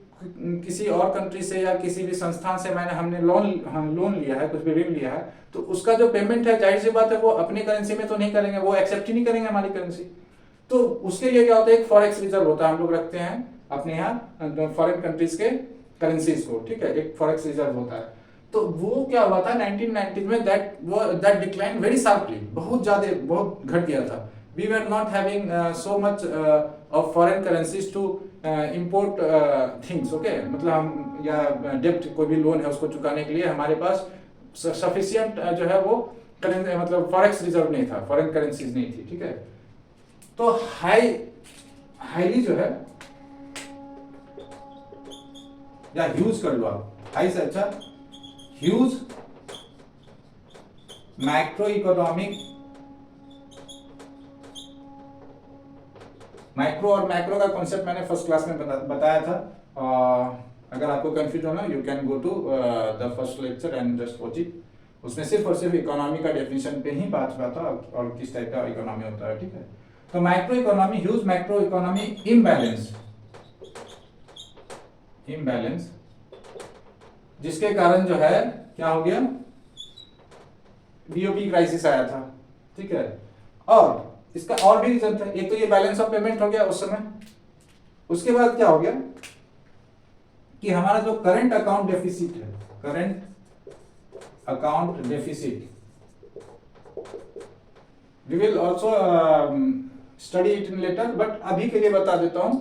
Speaker 1: किसी और कंट्री से या किसी भी संस्थान से हमने लोन लिया है, कुछ भी ऋण लिया है, तो उसका जो पेमेंट है जाहिर सी बात है वो अपनी करेंसी में तो नहीं करेंगे, वो एक्सेप्ट ही नहीं करेंगे हमारी करेंसी। तो उसके लिए क्या होता है, एक फॉरेक्स रिजर्व होता है, हम लोग रखते हैं अपने यहाँ फॉरेन कंट्रीज के करेंसीज को, ठीक है, एक फॉरेक्स रिजर्व होता है। तो वो क्या हुआ था 1990 में, दैट डिक्लाइन वेरी शार्पली, बहुत घट गया था। We were not having so much of foreign currencies to import things, okay. मतलब हम या डेप्ट कोई भी लोन है उसको चुकाने के लिए हमारे पास सफिशिएंट जो है वो मतलब फॉरेक्स रिजर्व नहीं था, फॉरेन करेंसीज नहीं थी, ठीक है। तो हाईली जो है या ह्यूज कर लो आप, हाई से अच्छा ह्यूज मैक्रो और मैक्रो का कॉन्सेप्ट मैंने फर्स्ट क्लास में बताया था। अगर आपको कंफ्यूज होना you can go to the first lecture and just watch it. उसमें सिर्फ और सिर्फ इकोनॉमी का डेफिनेशन पे ही बात हुआ था और किस टाइप का इकोनॉमी होता है, ठीक है। तो macro economy, huge macro economy imbalance, जिसके कारण जो है क्या हो गया, बीओपी क्राइसिस आया था, ठीक है। और इसका और भी रीजन था, एक तो ये बैलेंस ऑफ पेमेंट हो गया उस समय, उसके बाद क्या हो गया कि हमारा जो current account deficit, we will also study it in later, but अभी के लिए बता देता हूं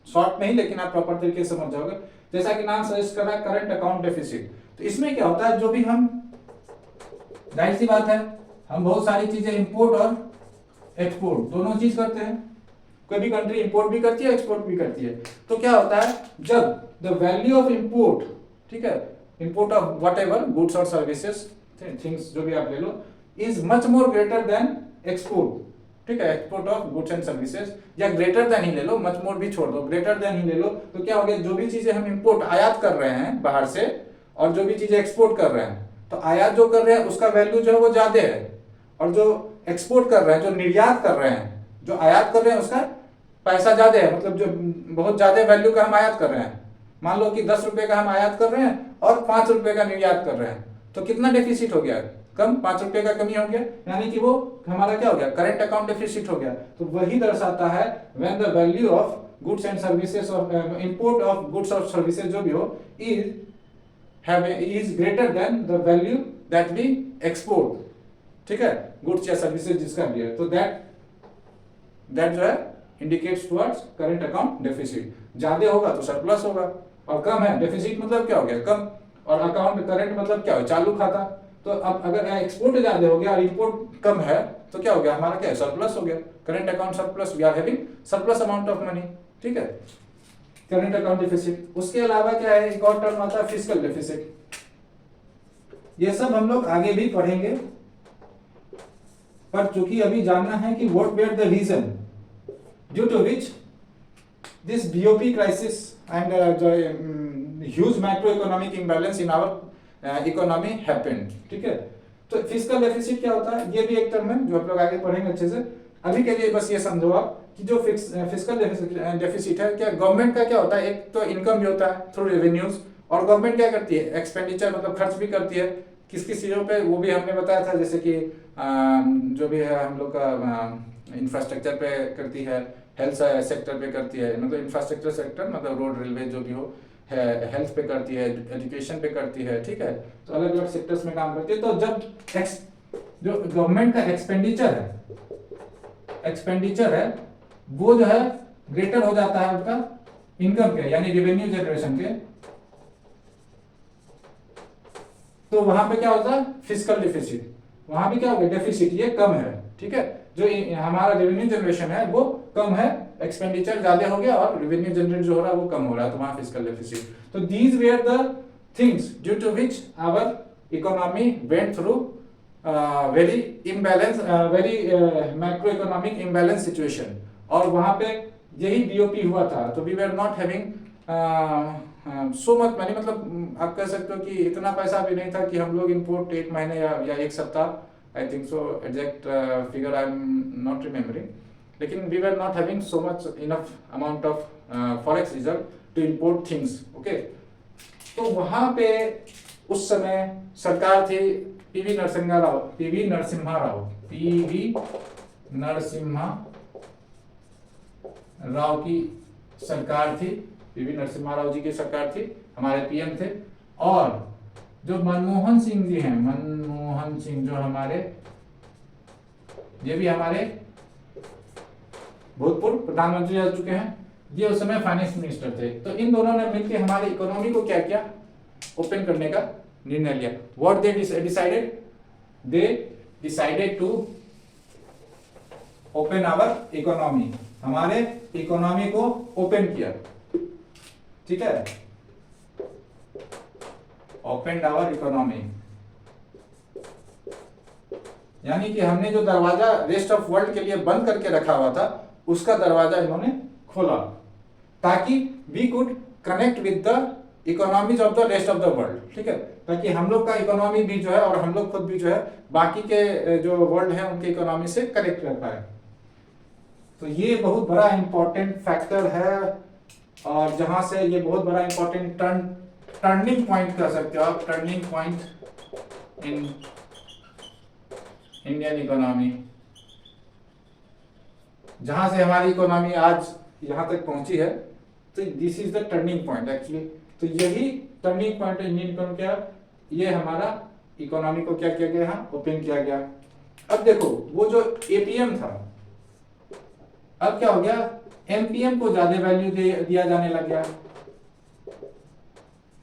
Speaker 1: शॉर्ट में ही, लेकिन आप प्रॉपर तरीके से समझ जाओगे। जैसा कि नाम सजेस्ट कर रहा है करंट अकाउंट डेफिसिट, तो इसमें क्या होता है, जो भी हम, जाहिर सी बात है हम बहुत सारी चीजें इंपोर्ट और एक्सपोर्ट दोनों चीज करते हैं। कोई भी कंट्री इंपोर्ट भी करती है, एक्सपोर्ट भी करती है। तो क्या होता है, जब द वैल्यू ऑफ इंपोर्ट, ठीक है, import of whatever goods और सर्विसेज, थिंग्स जो भी आप ले लो, is much more greater than export, ठीक है, export of goods and services, या ग्रेटर देन ही ले लो, मच मोर भी छोड़ दो, ग्रेटर देन ही ले लो। तो क्या हो गया, जो भी चीजें हम इंपोर्ट आयात कर रहे हैं बाहर से और जो भी चीजें एक्सपोर्ट कर रहे हैं, तो आयात जो कर रहे हैं उसका वैल्यू जो है वो ज्यादा है, और जो एक्सपोर्ट कर रहे हैं, जो निर्यात कर रहे हैं, जो आयात कर रहे हैं उसका पैसा ज्यादा है, मतलब जो बहुत ज्यादा वैल्यू का हम आयात कर रहे हैं, मान लो कि 10 रुपए का हम आयात कर रहे हैं और 5 रुपए का निर्यात कर रहे हैं, तो कितना डेफिसिट हो गया? कम, 5 रुपए का कमी हो गया, यानी कि वो हमारा क्या हो गया? करंट अकाउंट डेफिसिट हो गया। तो वही दर्शाता है when the value of goods and services और इंपोर्ट ऑफ गुड्स और सर्विसेज जो भी हो is greater than the value that we export, ठीक है, गुड्स या सर्विसेज जिसका भी है, तो दैट जो है indicates towards current account deficit. ज्यादा होगा तो सरप्लस होगा, और कम है, डेफिसिट मतलब क्या हो गया? कम, और अकाउंट करंट मतलब क्या हो? चालू खाता। तो अब अगर एक्सपोर्ट ज्यादा हो गया और इंपोर्ट कम है तो क्या हो गया? हमारा क्या है? सरप्लस हो गया, current account surplus, we are having surplus amount of money, ठीक है, करंट अकाउंट डेफिसिट। उसके अलावा क्या है? एक और टर्म आता है फिस्कल डेफिसिट। ये सब हम लोग आगे भी पढ़ेंगे, पर चूंकि अभी जानना है कि what were the reason due to which this BOP crisis and the huge macroeconomic imbalance in our economy happened, ठीक है। तो फिस्कल डेफिसिट क्या होता है? ये भी एक टर्म है जो आप लोग आगे पढ़ेंगे अच्छे से। अभी के लिए बस ये समझो आप कि जो फिस्कल डेफिसिट है, क्या गवर्नमेंट का क्या होता है? एक तो इनकम भी होता है थ्रू रेवेन्यूज, और गवर्नमेंट क्या करती है? एक्सपेंडिचर मतलब खर्च भी करती है। किस किस चीजों पे वो भी हमने बताया था, जैसे कि जो भी है हम लोग का इंफ्रास्ट्रक्चर पे करती है, हेल्थ सेक्टर पे करती है, मतलब इंफ्रास्ट्रक्चर सेक्टर मतलब रोड रेलवे जो भी हो, हेल्थ पे करती है, एजुकेशन पे करती है, ठीक है। तो अलग अलग सेक्टर्स में काम करती है। तो जब जो गवर्नमेंट का एक्सपेंडिचर है वो जो है ग्रेटर हो जाता है उसका इनकम के, यानी रेवेन्यू जनरेशन के, तो वहां पे क्या होता है? Fiscal deficit. वहां भी क्या हो गया? डेफिसिट, ये कम है, ठीक है। जो हमारा रेवेन्यू जनरेशन है वो कम है, एक्सपेंडिचर ज्यादा हो गया और रेवेन्यू जनरेट जो हो रहा है वो कम हो रहा है, तो वहां फिस्कल डेफिसिट। तो these were the things due to which our economy went through very imbalance, very macro economic imbalance situation, और वहां पे यही बीओपी हुआ था। तो we were not having so much money, मतलब आप कह सकते हो कि इतना पैसा भी नहीं था कि हम लोग इंपोर्ट एक महीने या एक सप्ताह, I think so, exact figure I'm not remembering, लेकिन we were not having so much enough amount of forex reserve to import things, okay। तो वहां पे उस समय सरकार थी पीवी नरसिम्हा राव की सरकार थी, पीवी नरसिम्हा राव जी की सरकार थी, हमारे पीएम थे। और जो मनमोहन सिंह जी हैं, मनमोहन सिंह जो हमारे, ये भी हमारे भूतपूर्व प्रधानमंत्री रह चुके हैं, ये उस समय फाइनेंस मिनिस्टर थे। तो इन दोनों ने मिलकर हमारी इकोनॉमी को क्या किया? ओपन करने का निर्णय लिया। What they decided? They decided to open our economy, हमारे इकोनॉमी को ओपन किया, ठीक है, ओपन आवर इकोनॉमी, यानी कि हमने जो दरवाजा रेस्ट ऑफ वर्ल्ड के लिए बंद करके रखा हुआ था उसका दरवाजा इन्होंने खोला, ताकि we could connect with the economies of the rest of the world, ठीक है, ताकि हम लोग का इकोनॉमी भी जो है और हम लोग खुद भी जो है बाकी के जो वर्ल्ड है उनके इकोनॉमी से कनेक्ट कर पाए। तो ये बहुत बड़ा इंपॉर्टेंट फैक्टर है, और जहां से ये बहुत बड़ा इंपॉर्टेंट टर्निंग पॉइंट कह सकते हो आप, turning point in Indian economy, जहां से हमारी इकोनॉमी आज यहां तक पहुंची है। तो this is the turning point actually. तो यही टर्निंग पॉइंट इंडियन इकोनॉमी का, ये हमारा इकोनॉमी को क्या किया गया? ओपन किया गया। अब देखो वो जो एपीएम था, अब क्या हो गया? एमपीएम को ज्यादा वैल्यू दिया जाने लग गया,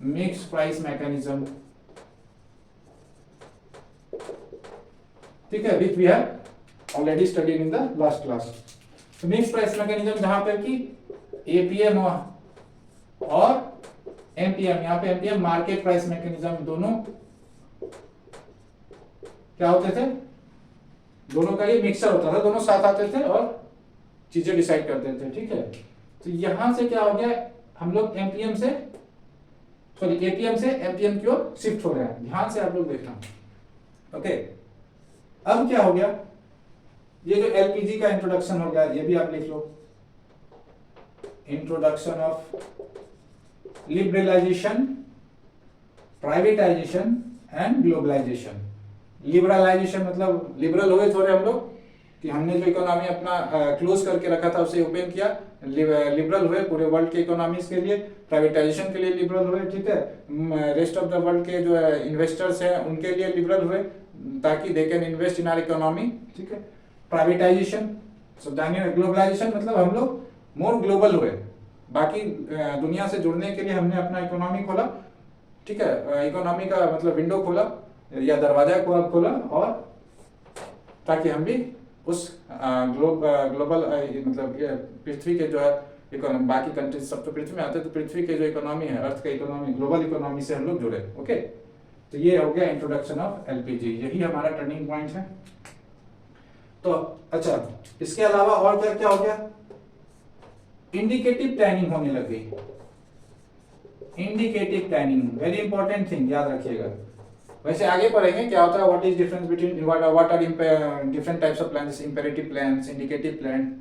Speaker 1: मिक्स प्राइस मैकेनिज्म, ठीक है, which we have already studied in the last class. तो मिक्स प्राइस मैकेनिज्म जहां पर कि एपीएम और एमपीएम, यहां पे एमपीएम मार्केट प्राइस मैकेनिज्म, दोनों क्या होते थे? दोनों का ये मिक्सर होता था, दोनों साथ आते थे और चीजें डिसाइड करते थे, ठीक है। तो यहां से क्या हो गया? हम लोग एमपीएम से, सॉरी एपीएम से एमपीएम की ओर शिफ्ट हो रहे हैं। ध्यान से आप लोग देखना, ओके। अब क्या हो गया? ये जो एलपीजी का इंट्रोडक्शन हो गया, ये भी आप लिख लो, introduction of liberalisation, privatisation and globalisation. Liberalisation मतलब लिबरल हुए थोड़े हम लोग कि हमने जो इकोनॉमी अपना क्लोज करके रखा था उसे ओपन किया, लिबरल हुए पूरे वर्ल्ड के इकोनॉमीज के लिए, प्राइवेटाइजेशन के लिए लिबरल हुए, ठीक है, रेस्ट ऑफ द वर्ल्ड के जो इन्वेस्टर्स हैं उनके लिए लिबरल हुए ताकि they can invest in our economy, ठीक है। प्राइवेटाइजेशन समझाने, ग्लोबलाइजेशन मतलब हम लोग मोर ग्लोबल हुए, बाकी दुनिया से जुड़ने के लिए हमने अपना इकोनॉमी खोला, ठीक है, इकोनॉमी का मतलब विंडो खोला या दरवाजा खोला, और ताकि हम भी उस ग्लोबल मतलब पृथ्वी के जो है इकोनॉमी, बाकी कंट्रीज सब तो पृथ्वी में आते हैं, तो पृथ्वी के जो इकोनॉमी है, अर्थ का इकोनॉमी, ग्लोबल इकोनॉमी से हम लोग जुड़े। ओके, तो ये हो गया इंट्रोडक्शन ऑफ एलपीजी, यही हमारा टर्निंग पॉइंट है। तो अच्छा, इसके अलावा और क्या क्या हो गया, इंडिकेटिव प्लानिंग होने लग गई। Indicative planning very important thing, याद रखिएगा। वैसे आगे पढ़ेंगे क्या होता है, what is difference between what are different types of plans, imperative plans, indicative plan.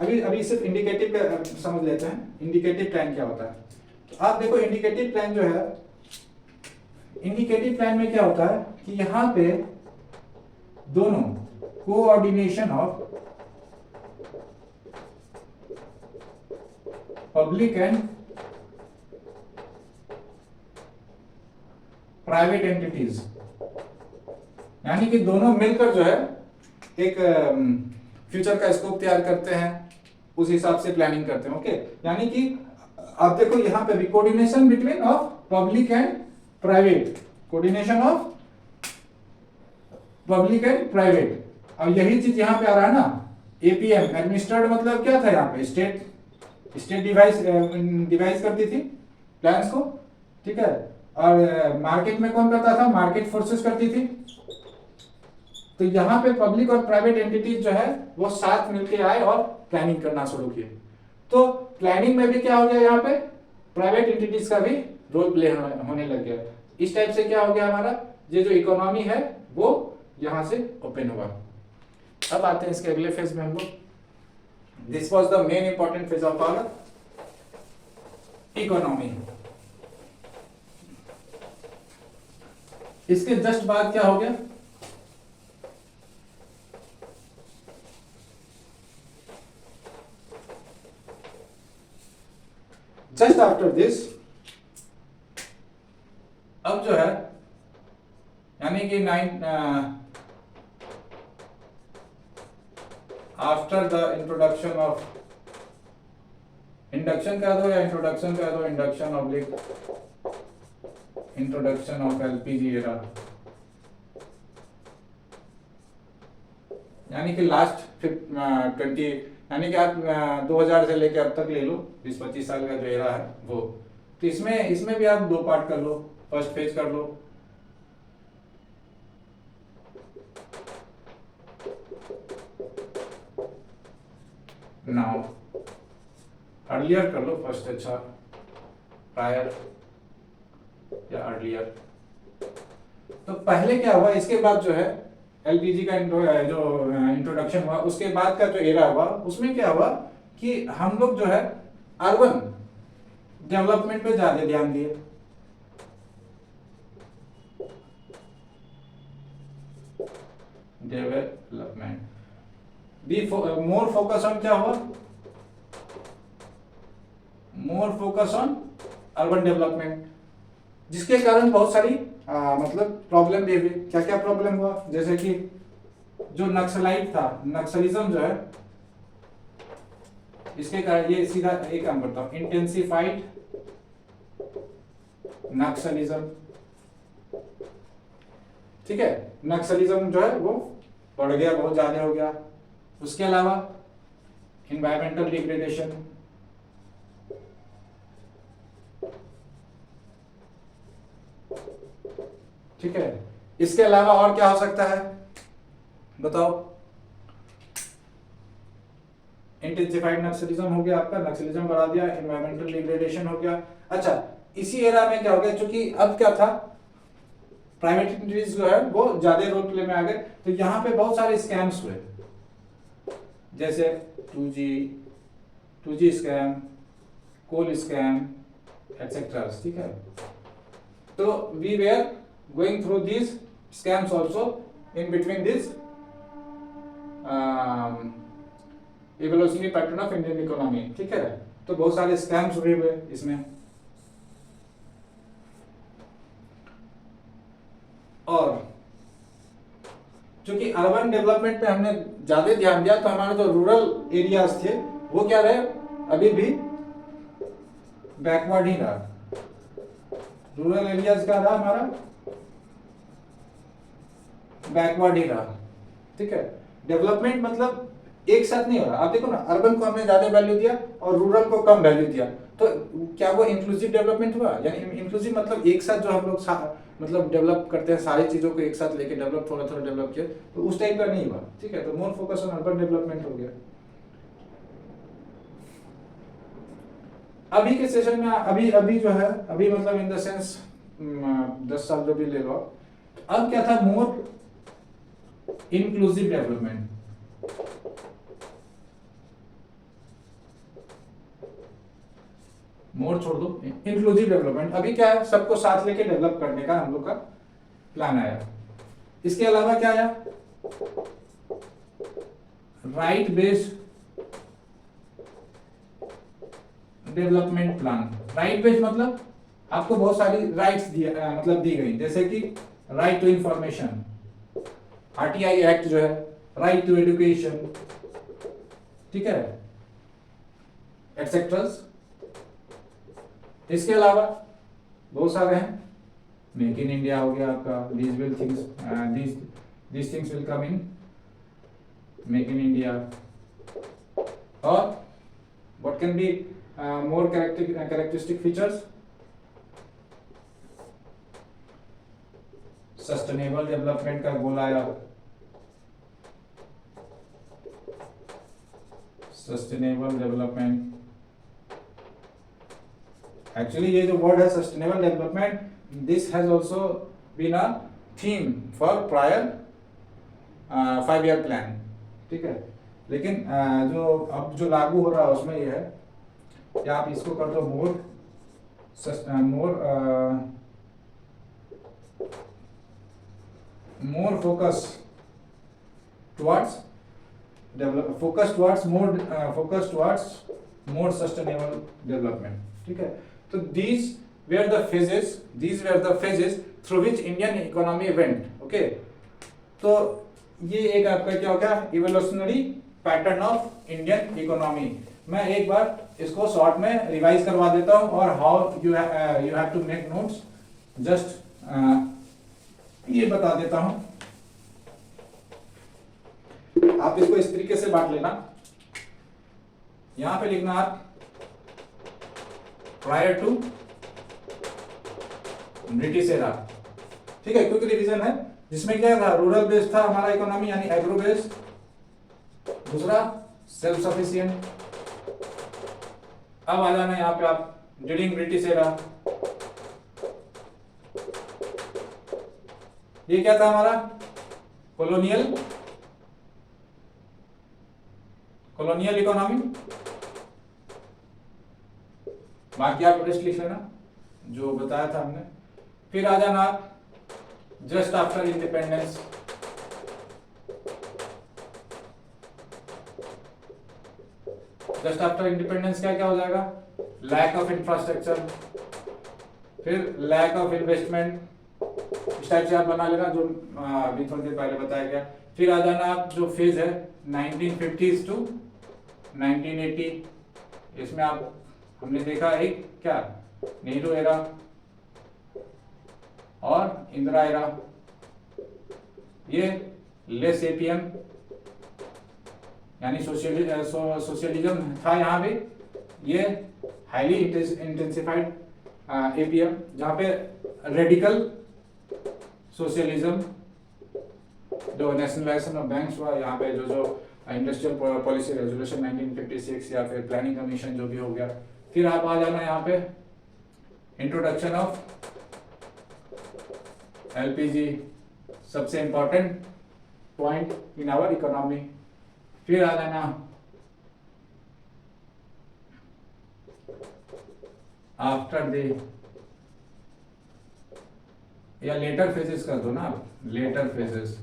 Speaker 1: अभी सिर्फ इंडिकेटिव समझ लेते हैं, इंडिकेटिव प्लान क्या होता है। तो आप देखो इंडिकेटिव प्लान जो है, इंडिकेटिव प्लान में क्या होता है कि यहां पे दोनों coordination of public and private entities, यानी कि दोनों मिलकर जो है एक फ्यूचर का स्कोप तैयार करते हैं, उस हिसाब से प्लानिंग करते हैं। ओके, यानी कि आप देखो यहां पे भी coordination between of public and private, coordination of public and private. अब यही चीज यहां पे आ रहा है ना, एपीएम एडमिनिस्ट्रेड मतलब क्या था, यहाँ पे स्टेट डिवाइस करती थी प्लान्स को, ठीक है, और मार्केट में कौन करता था, मार्केट फोर्सेस करती थी। तो यहाँ पे पब्लिक और प्राइवेट एंटिटीज जो है वो साथ मिलके आए और प्लानिंग करना शुरू किए। तो प्लानिंग में भी क्या हो गया, यहाँ पे प्राइवेट एंटिटीज का भी रोल प्ले होने लग गया। इस टाइप से क्या हो गया, हमारा ये जो इकोनॉमी है वो यहाँ से ओपन हुआ। अब आते हैं इसके अगले फेज में हम लोग। This was the main important phase of our economy. इसके जस्ट बाद क्या हो गया, जस्ट आफ्टर दिस, अब जो है यानी कि after the introduction of, induction कह दो या इंट्रोडक्शन कह दो, induction oblique introduction of LPG era, यानी कि लास्ट 20, यानी कि आप 2000 से लेकर अब तक ले लो, 20-25 साल का जो एरा है वो। तो इसमें भी आप 2 पार्ट कर लो, फर्स्ट फेज कर लो, नाउ अर्लियर कर लो फर्स्ट, अच्छा प्रायर या अर्लियर। तो पहले क्या हुआ, इसके बाद जो है एलपीजी का जो इंट्रोडक्शन हुआ, उसके बाद का जो एरा हुआ उसमें क्या हुआ कि हम लोग जो है अर्बन डेवलपमेंट पे ज्यादा ध्यान दिए। डेवलपमेंट मोर फोकस ऑन क्या हुआ, more focus on urban development, जिसके कारण बहुत सारी मतलब प्रॉब्लम भी हुई। क्या क्या प्रॉब्लम हुआ, जैसे कि जो नक्सलाइट था, नक्सलिज्म जो है, इसके कारण ये सीधा एक काम करता हूं, इंटेंसिफाइड नक्सलिज्म, ठीक है, नक्सलिज्म जो है वो बढ़ गया, बहुत ज्यादा हो गया। उसके अलावा इन्वायरमेंटल डिग्रेडेशन, ठीक है। इसके अलावा और क्या हो सकता है बताओ, इंटेंसिफाइड नक्सलिज्म हो गया आपका, नक्सलिज्म बढ़ा दिया, इन्वायरमेंटल डिग्रेडेशन हो गया। अच्छा, इसी एरा में क्या हो गया, क्योंकि अब क्या था, प्राइवेट एंटिटीज जो है वो ज्यादा रोल प्ले में आ गए, तो यहाँ पे बहुत सारे स्कैम्स हुए, जैसे 2G स्कैम, कोल स्कैम एटसेट्रा, ठीक है। तो we were going through this scams also in between this evolutionary pattern of Indian economy, ठीक है। तो बहुत सारे स्कैम्स हुए हुए इसमें, और चूंकि अर्बन डेवलपमेंट पे हमने ज्यादा ध्यान दिया तो हमारे जो रूरल एरियाज थे वो क्या रहे, अभी भी बैकवर्ड ही रहा। रूरल एरियाज का रहा हमारा बैकवर्ड ही रहा, ठीक है। डेवलपमेंट मतलब एक साथ नहीं हो रहा। आप देखो ना, अर्बन को हमने ज्यादा वैल्यू दिया और रूरल को कम वैल्यू दिया, तो क्या वो इंक्लूसिव डेवलपमेंट हुआ? यानी इंक्लूसिव मतलब एक साथ जो हम लोग मतलब डेवलप करते हैं, सारी चीजों को एक साथ लेके डेवलप, थोड़ा थोड़ा डेवलप किया, तो उस टाइप का नहीं हुआ, ठीक है। तो more focus on urban development हो गया। अभी के सेशन में अभी जो है, अभी मतलब इन द सेंस 10 साल जो भी ले लो, अब क्या था, मोर इंक्लूसिव डेवलपमेंट। मोर छोड़ दो, इंक्लूसिव डेवलपमेंट। अभी क्या है, सबको साथ लेके डेवलप करने का हम लोग का प्लान आया। इसके अलावा क्या आया, right based development plan. Right based मतलब आपको बहुत सारी राइट्स मतलब दी गई, जैसे कि right to information, RTI act जो है, राइट टू एजुकेशन, ठीक है, एटसेट्रा। इसके अलावा बहुत सारे हैं, मेक इन इंडिया हो गया आपका, these things will come in make in India. और what can be more characteristic features, sustainable development का गोल आया, सस्टेनेबल डेवलपमेंट। एक्चुअली ये जो वर्ड है sustainable development, this has also been a theme for prior 5-year plan, ठीक है। लेकिन जो अब जो लागू हो रहा है उसमें ये है कि आप इसको कर दो more focus towards more sustainable development, ठीक है। तो these were the phases through which Indian economy went, okay। तो ये एक आपका क्या हो गया, evolutionary pattern of Indian economy. मैं एक बार इसको शॉर्ट में रिवाइज करवा देता हूं, और how you have to make notes, just ये बता देता हूं। आप इसको इस तरीके से बांट लेना, यहां पे लिखना आप प्रायर टू ब्रिटिश एरा, ठीक है। क्विक रिवीजन है, जिसमें क्या था, रूरल बेस्ड था हमारा इकोनॉमी, यानी एग्रो बेस्ड। दूसरा सेल्फ सफिशिएंट। अब आ जाना यहाँ पे आप ड्यूरिंग ब्रिटिश एरा, ये क्या था हमारा, कॉलोनियल इकोनॉमी। बाकी आप रेस्ट लिख लेना जो बताया था हमने। फिर आ जाना just after independence, just after independence क्या क्या हो जाएगा, लैक ऑफ इंफ्रास्ट्रक्चर, फिर लैक ऑफ इन्वेस्टमेंट, इस टाइप से आप बना लेना जो अभी थोड़ी देर पहले बताया गया। फिर आ जाना आप जो फेज है 1950s टू 1980, इसमें आप हमने देखा एक क्या, नेहरू एरा और इंदिरा एरा, ये लेस एपीएम यानी सोशलिज्म था यहाँ भी, ये हाईली इंटेंसिफाइड एपीएम, जहाँ पे रेडिकल सोशलिज्म, जो नेशनलाइजेशन ऑफ बैंक्स हुआ, यहाँ पे जो इंडस्ट्रियल पॉलिसी रेजोल्यूशन 1956 या फिर प्लानिंग कमीशन जो भी हो गया। फिर आप आ जाना यहाँ पे इंट्रोडक्शन ऑफ एलपीजी, सबसे important point in our economy. फिर आ जाना आफ्टर द, या लेटर फेजेस कर दो ना आप, लेटर फेजेस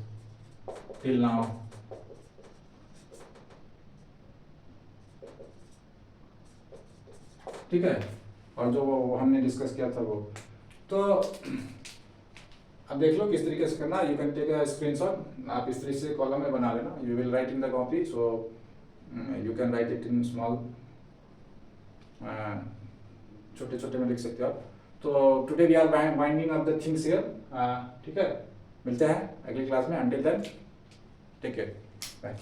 Speaker 1: टिल नाउ। ठीक है, और जो वो हमने डिस्कस किया था वो, तो अब देख लो किस तरीके से करना। You can take a screenshot, आप इस तरीके से कॉलम में बना लेना। You will write in the copy, so you can write it in small, छोटे छोटे में लिख सकते हो आप। तो today we are winding up the things here. ठीक है, मिलते हैं अगली क्लास में। Until then take care, bye.